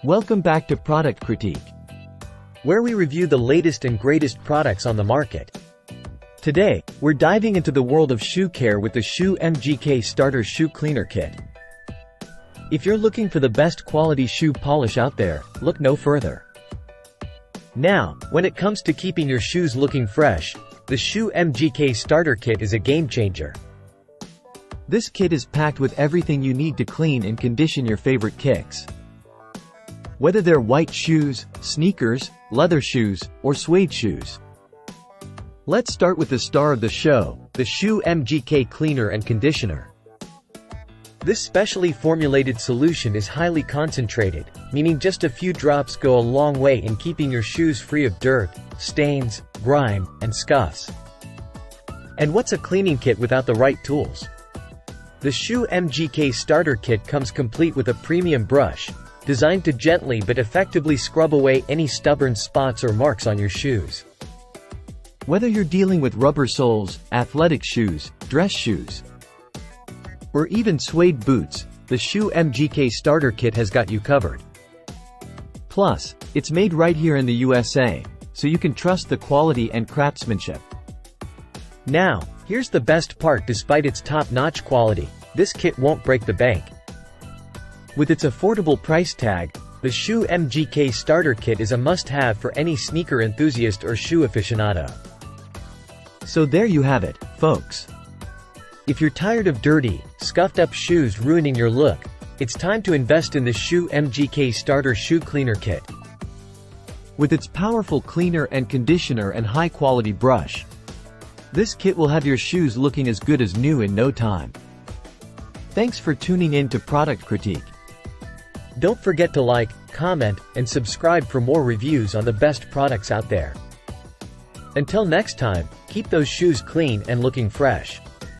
Welcome back to Product Critique, where we review the latest and greatest products on the market. Today, we're diving into the world of shoe care with the Schuh MGK Starter Shoe Cleaner Kit. If you're looking for the best quality shoe polish out there, look no further. Now, when it comes to keeping your shoes looking fresh, the Schuh MGK Starter Kit is a game changer. This kit is packed with everything you need to clean and condition your favorite kicks. Whether they're white shoes, sneakers, leather shoes, or suede shoes. Let's start with the star of the show, the Schuh MGK Cleaner and Conditioner. This specially formulated solution is highly concentrated, meaning just a few drops go a long way in keeping your shoes free of dirt, stains, grime, and scuffs. And what's a cleaning kit without the right tools? The Schuh MGK Starter Kit comes complete with a premium brush, designed to gently but effectively scrub away any stubborn spots or marks on your shoes. Whether you're dealing with rubber soles, athletic shoes, dress shoes, or even suede boots, the Schuh MGK Starter Kit has got you covered. Plus, it's made right here in the USA, so you can trust the quality and craftsmanship. Now, here's the best part: despite its top-notch quality, this kit won't break the bank. With its affordable price tag, the Schuh MGK Starter Kit is a must-have for any sneaker enthusiast or shoe aficionado. So there you have it, folks. If you're tired of dirty, scuffed-up shoes ruining your look, it's time to invest in the Schuh MGK Starter Shoe Cleaner Kit. With its powerful cleaner and conditioner and high-quality brush, this kit will have your shoes looking as good as new in no time. Thanks for tuning in to Product Critique. Don't forget to like, comment, and subscribe for more reviews on the best products out there. Until next time, keep those shoes clean and looking fresh.